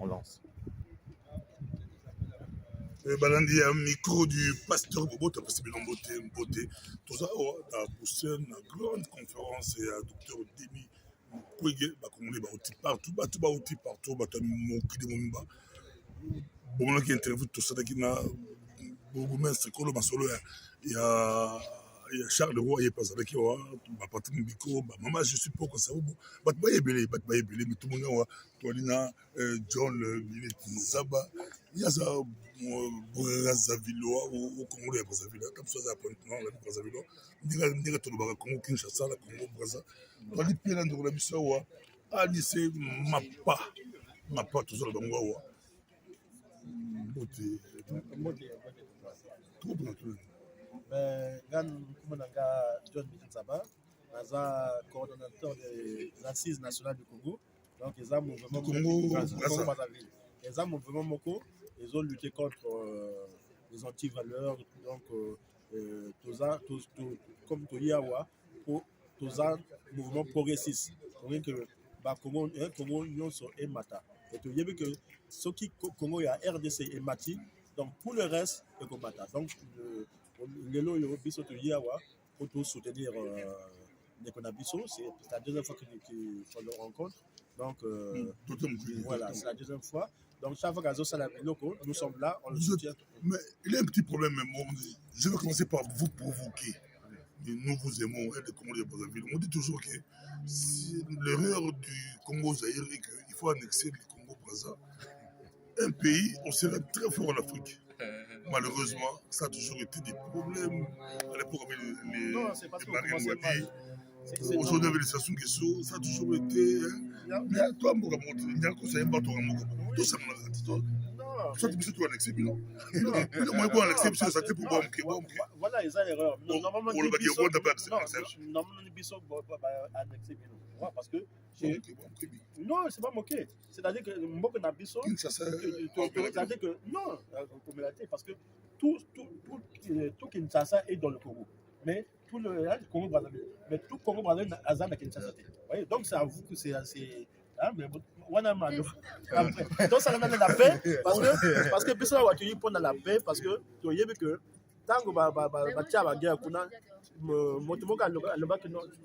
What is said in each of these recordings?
on lance. balandi ya micro du pasteur Bobota parce que Mbote toza na Bruxelles na grande conférence ya docteur Denis Mukwege bakongole bauti partout bato bauti partout bato mokili momimba bomonaki interview tosalaki na bourgmestre kolo masolo ya Charles Roy ye azalaki wa bapati mobiko bamama je suis poko sabubu bato bayebele mais tout le monde wa toali na John Mileti Zaba yaza Brazzaville au Congo ya Brazzaville comme ça za appointment la Brazzaville ndinga tolobaka Congo Kinshasa la Congo Brazza toali pela ndeko na biso wa alise mapa tozala bango wa mbote trop bien. Gan Kumananga John Militsaba, coordonnateur de l'Assise nationale du Congo. Donc, ils ont mouvement Congo-Brazzaville. Ils ont mouvement Moko, ils ont lutté contre les anti-valeurs. Donc, comme Toyawa, pour mouvement progressiste. Donc, Congo Union sur Emata. Et tu as vu que ce qui Congo, il y a RDC et Mati. Donc, pour le reste, c'est Komata. Donc, le lot biso to yawa pour soutenir Nekonabiso, c'est la deuxième fois qu'on le rencontre. Donc voilà, c'est la deuxième fois. Donc chaque fois qu'Azo Salamiloko, nous sommes là, on le soutient. Mais il y a un petit problème, je vais commencer par vous provoquer. Nous vous aimons, les Congolais de Brazzaville. On dit toujours que l'erreur du Congo-Zaïre est qu'il faut annexer le Congo-Brazza. Un pays, on serait très fort en Afrique. Malheureusement, ça a toujours été des problèmes. À l'époque, avec les marines Wadi, aujourd'hui, avec les Sassou Nguesso, ça a toujours été. Mais toi, Mogamoto, il y a un conseil, tout ça, soit tu peux annexer, mais non. Moi, je peux annexer, parce que ça t'est pour moi. Voilà, ils ont l'erreur. Normalement, on le va dire, on n'a pas accès. Normalement, les bisous annexer, parce que. Non, c'est pas moqué. C'est-à-dire que Mboko Nabiso, c'est-à-dire que non, parce que tout Kinshasa est dans le Congo. Mais tout le Congo Brazzaville. Mais tout Congo Brazzaville a Azan à Kinshasa. Voyez, donc c'est à vous que c'est assez. Mais donc ça ramène la paix parce que Biso a tué pour la paix parce que tu as vu que tant que la guerre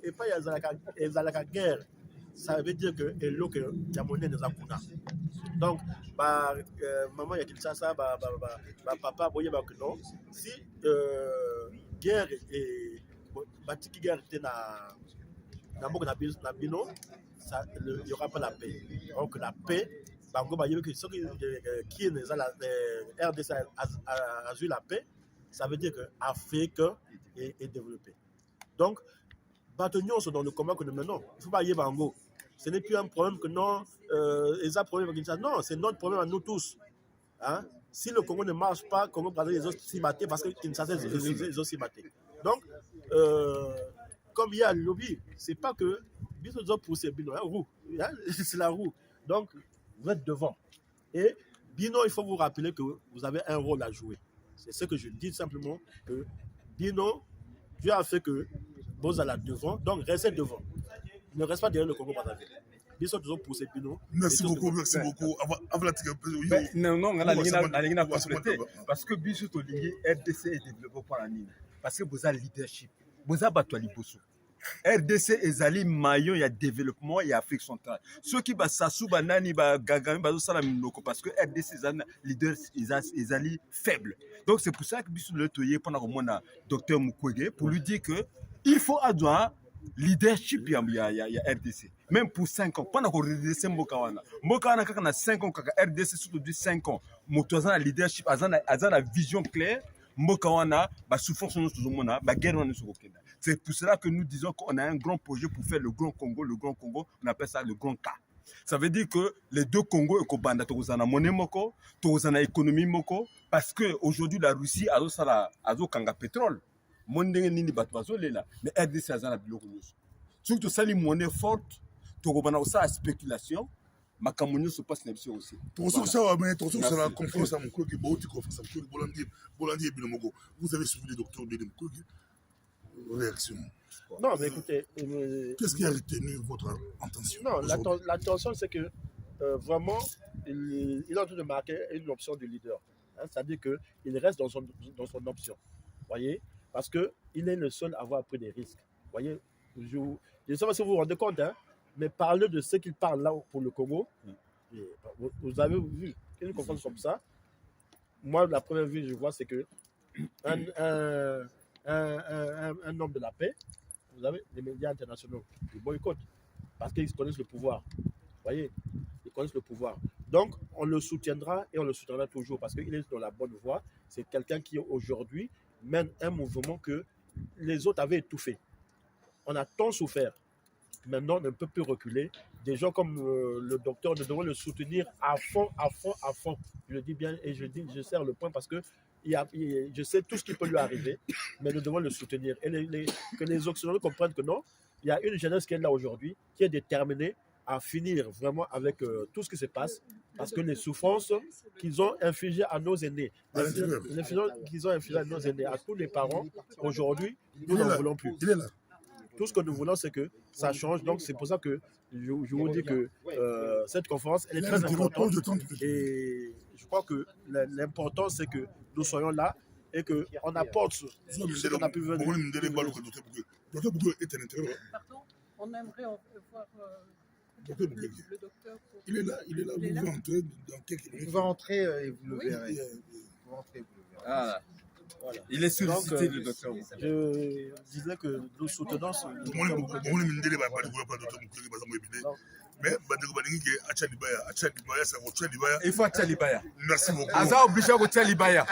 et pas la guerre. Ça veut dire que la monnaie nous a coûté. Donc, maman, il y a Kinshasa, papa, non. Si guerre et guerre était dans Bino, il n'y aura pas la paix. Donc, la paix, ceux qui est la RDC a eu la paix, ça veut dire que l'Afrique est développée. Donc, bâtonnons sont dans le combat que nous menons. Il ne faut pas y aller Bango. Ce n'est plus un problème que non, ils ont un problème avec Kinshasa. Non, c'est notre problème à nous tous. Hein? Si le Congo ne marche pas, Congo Brazzaville les autres s'y battent parce que Kinshasa les autres s'y battent. Donc, comme il y a le lobby, c'est pas que Biso pour ces Bino, roue, c'est la roue. Donc, vous êtes devant. Et Bino, il faut vous rappeler que vous avez un rôle à jouer. C'est ce que je dis simplement que Bino, Dieu a fait que vous allez devant, donc restez devant. Ne reste pas derrière le Congo Brazzaville. Ils sont toujours poussés Pino. Merci beaucoup. Non, on a complété. Parce que Bissot Olingi, RDC est développé par la mine. Parce que vous avez leadership. Vous avez battu Liboso. RDC est allé maillon, il y a développement, il y a Afrique centrale. Ceux qui battent Sassou, Banani, Gagami, parce que RDC est un leader, ils allent faible. Donc c'est pour ça que Bissot le toyé pendant au moins docteur Mukwege pour lui dire que il faut avoir leadership, il y a RDC. Même pour 5 ans. Pendant qu'on RDC Mbokawana. Mbokawana, quand on a 5 ans, quand RDC surtout dit 5 ans, Motoazan a leadership, Azan a vision claire, Mbokawana, souffrance sur notre guerre. C'est pour cela que nous disons qu'on a un grand projet pour faire le Grand Congo. Le Grand Congo, on appelle ça le Grand K. Ça veut dire que les deux Congos, Tozana monnaie moko, Tozana économie moko, parce qu'aujourd'hui la Russie a kanga pétrole. Mais RDC a la biloko. Surtout ça, les monnaies fortes, Togobana aussi à spéculation, ma camonio se passe aussi. La conférence à mon collègue, vous avez suivi le docteur Bédem Kogi. Réaction. Non, mais écoutez. Qu'est-ce qui a retenu votre attention? Non, l'attention, c'est que vraiment, il est en train de marquer une option du leader. Hein, c'est-à-dire qu'il reste dans son option. Voyez? Parce qu'il est le seul à avoir pris des risques. Voyez? Je ne sais pas si vous vous rendez compte, hein, mais parler de ce qu'il parle là pour le Congo, vous avez vu une conférence comme ça. Moi, la première vue que je vois, c'est que un homme de la paix, vous avez les médias internationaux, ils boycottent parce qu'ils connaissent le pouvoir. Vous voyez, ils connaissent le pouvoir. Donc, on le soutiendra et on le soutiendra toujours parce qu'il est dans la bonne voie. C'est quelqu'un qui, aujourd'hui, mène un mouvement que les autres avaient étouffé. On a tant souffert. Maintenant, on ne peut plus reculer. Des gens comme le docteur, nous devons le soutenir à fond, à fond, à fond. Je le dis bien et je serre le point parce que je sais tout ce qui peut lui arriver, mais nous devons le soutenir. Et que les Occidentaux comprennent que non, il y a une jeunesse qui est là aujourd'hui, qui est déterminée à finir vraiment avec tout ce qui se passe, parce que les souffrances qu'ils ont infligées à nos aînés, les souffrances qu'ils ont infligées à nos aînés, à tous les parents, aujourd'hui, nous n'en voulons plus. Tout ce que nous voulons, c'est que ça change. Donc, c'est pour ça que je vous dis que cette conférence, elle est très importante. Et je crois que l'important, c'est que nous soyons là et qu'on apporte ce qu'on a pu venir. Pardon, on aimerait voir le docteur. Il est là, vous pouvez entrer dans quelques minutes. Vous pouvez entrer et vous le verrez. Vous rentrez, vous le verrez. Ah, Voilà. il est sollicité, Donc, le docteur. Je disais que nous soutenons ce. Mais Il faut Tchalibaya. merci beaucoup. Aza obligé de Tchalibaya.